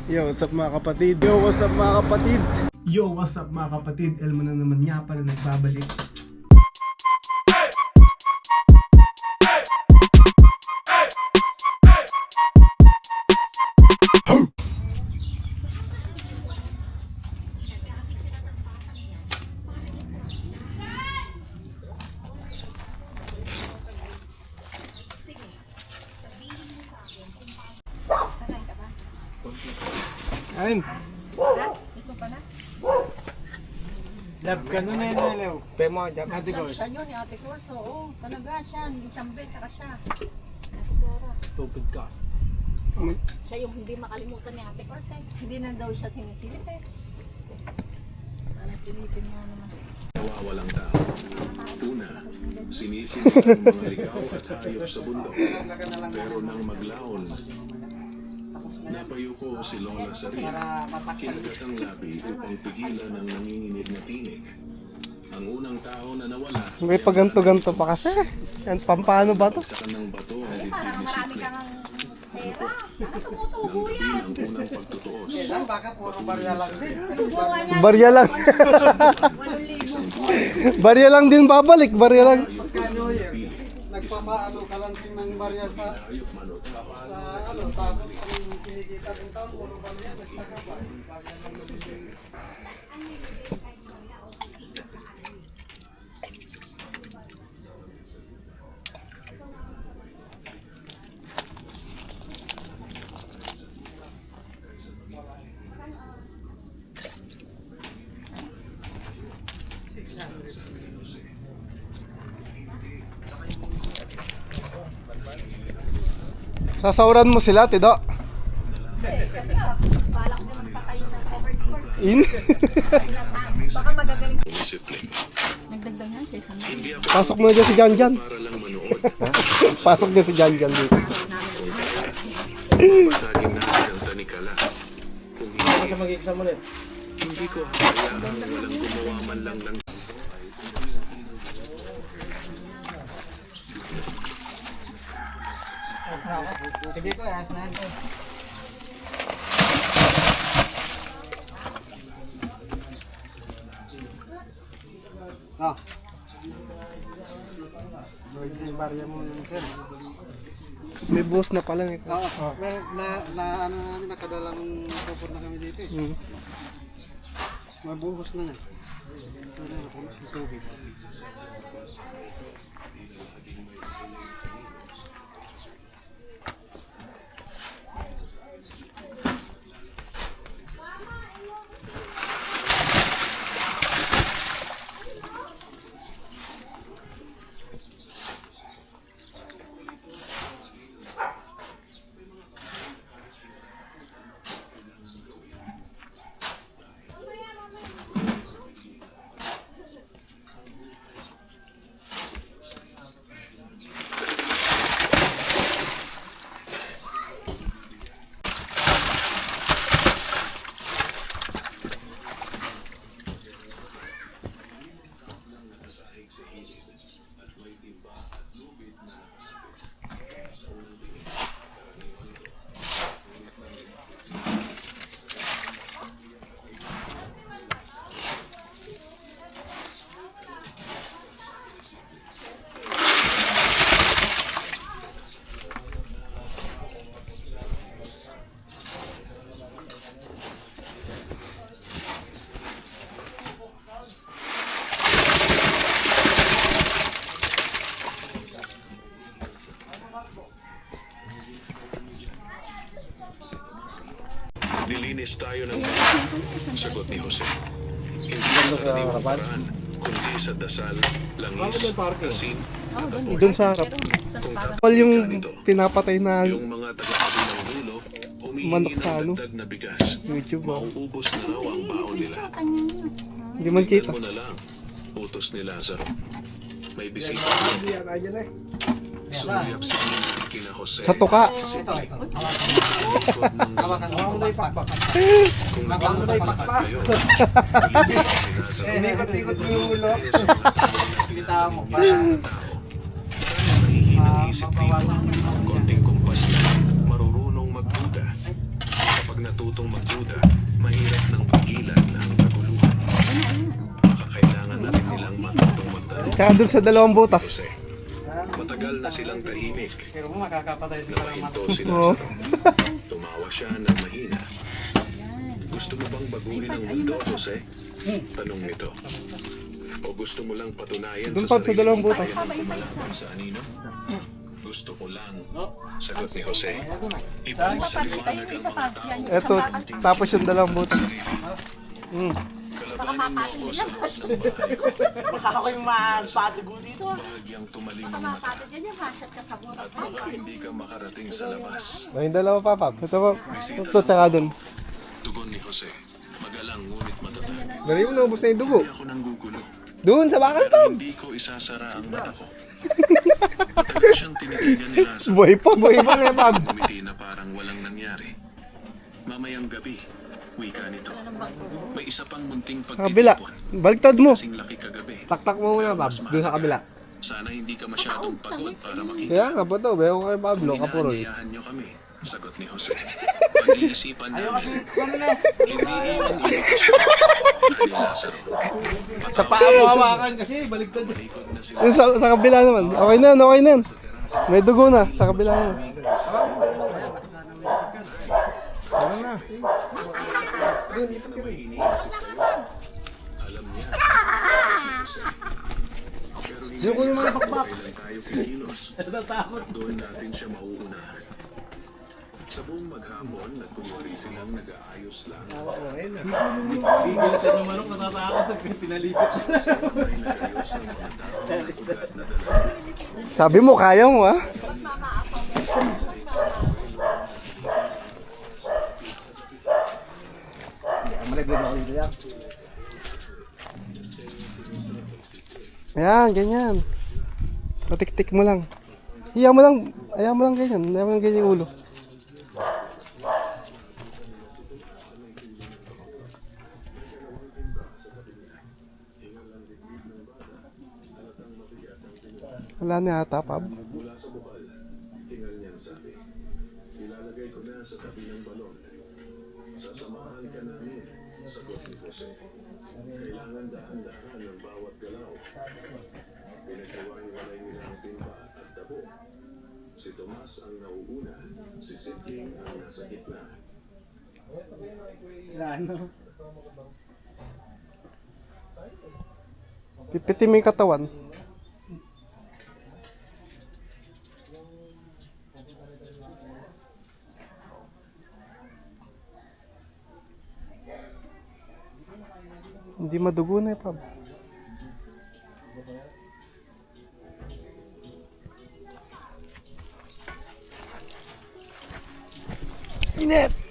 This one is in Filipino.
Yo, what's up mga kapatid? Yo, what's up mga kapatid? Yo, what's up mga kapatid? Elmo na naman nga pala nagbabalik. Ayun. Gusto pa na? Love ka nun Leo. Pemo, jab. Ate ko. Siya yun, ni Ate Cors. Oo, talaga siya. Hindi chambe, tsaka siya. Stupid cast. Siya yung hindi makalimutan ni Ate Cors eh. Hindi na daw siya sinisilip eh. Parang silipin nga naman. Nawawalang tao. Una, sinisilip ang mga ligaw at hayop sa bundok. Pero nang maglaon, napayuko si Lola Sarin. Kinagat ang labi upang pigilan ang nanginginig na tinig. Ang unang tao na nawala May paganto-ganto pa kasi. Yan, pampano ba to? sa kanang bato ang Parang marami disiplina. kang pera. Nang gabi ang unang pagtutuos. Baka puro barya lang din. Bunga niya. Barya lang. 8,000. Barya lang din babalik, barya lang. Nagpapaano ka lang din ng barya sa Hayop manot. ano, tapos ang kinikita ng taon, puro barya. Nagtaka ba? Sasauran mo sila, Tido. Kasi balak mo magpatayin ng covered court. In. Baka magagaling. Disiplina. Nagdagdag nga siya isang Hindi ako Pasok mo na dyan si Janjan. para lang manood. Pasok niya si Janjan dito. Pasagin natin ang tanikala. Kung hindi, Mag-exam ulit. hindi ko hayaan walang gumawa man lang ng Sige ko, ayos na yan. Ah. Yung barya mo yun, sir. May boss na pala nito. Oo. Ano namin, nakadalang pupur na kami dito eh. Mm. Mabuhos na yan. Ano, mabuhos yung tubig. Nilinis tayo ng sagot ni Jose. Hindi sa karaniwang paraan, kundi sa dasal, langis, asin, at apoy. Doon sa harap. Kung All yung pinapatay na yung mga taga-kabilang dulo, Manok humihingi sa ng ano? dagdag na bigas. YouTube. Mauubos na raw ang baon nila. Hindi man kita. Tingnan mo na lang, utos ni Lazaro. May bisita. Sumiyap si Nina kina Jose. Sa tuka. Hawakan mo na ipakpak. Kung Hawakan mo na ipakpak. kayo, Ikot-ikot mo yung ulo. Kita mo pa. Mahihinang isip dito. Konting kumpas lang, marurunong magduda. Kapag Kapag natutong magduda, mahirap nang pigilan ang kaguluhan. Makakailangan na rin nilang matutong magtanong. Tsaka dun sa dalawang butas. Jose, matagal na silang tahimik. Pero mo makakapatay din ka naman. Napahinto sila Oo. sa room. Tumawa siya ng mahina. Gusto mo bang baguhin ang mundo, Jose? Tanong nito. O gusto mo lang patunayan Dun sa pa sa dalawang sarili mo butas. kaya nang kumalaban sa anino? Gusto ko lang. Sagot ni Jose. Ibalik sa liwanag ang mga tao. Eto, tapos yung dalawang butas. Kalabanin mo ako sa loob ng bahay ko. Baka ako yung magpatugo dito. Bahagyang tumalim ang mata. Kapatid yan yung hasat ka sa burak. At baka hindi ka makarating sa labas. Yung dalawa pa, Pap. Ito pa. Ito, tsaka dun. Tugon ni Jose. Magalang ngunit matatag. Dali mo, naubos na yung dugo. Hindi ako nanggugulo. Doon, sa bakal, Pero Pap. hindi ko isasara ang mata ko. Matagal siyang tinitigan ni Lazaro. Buhay pa nga, Pap. Ngumiti na parang walang nangyari. Mamayang gabi, wika nito. May isa pang munting Kabila. pagtitipon. Baliktad mo. Kasing laki kagabi. Taktak mo muna, Pap. Doon sa kabila. Sana hindi ka masyadong pagod para makita. Kaya nga po to, bayo ko kay Pablo, kapuroy. Inaanyayahan niyo kami, sagot ni Jose. Pag-iisipan namin, hindi iwan initasyon ni Lazaro. Sa paa mo hawakan kasi baliktad. Malikod na sila Yung sa kabila naman. Okay na yan, okay na yan. May dugo na, sa kabila naman. na may iniisip kayo. Alam niya. Pero hindi Yung ko yung mga bakbak. kailan tayo kikilos. Doon natin siya mauunahan. Sa buong maghapon, nagkunwari silang nag-aayos lang. Bigilatan yung manok, natatakot. Pinaligit. Ay nag-ayos ng mga tao na ugat na dala. Sabi mo, kaya mo, ha? Ayan, ganyan. Patik-tik mo lang. Ayaw mo lang ganyan. Ayaw mo lang ganyan yung ulo. Wala na ata, Pab. Mula sa bukal, tingal niyang sabi, ilalagay ko na sa tabi ng balon. Sasamahan ka namin, sagot ni Jose. Kailangan dahan-dahan ang bawat galaw. Pinaghiwa-hiwalay nila ang timba at tabo. Si Tomas ang nauuna, si Sidling ang nasa gitna. Ano? Pipitin mo yung katawan. Hindi madugo na, Pab. Init!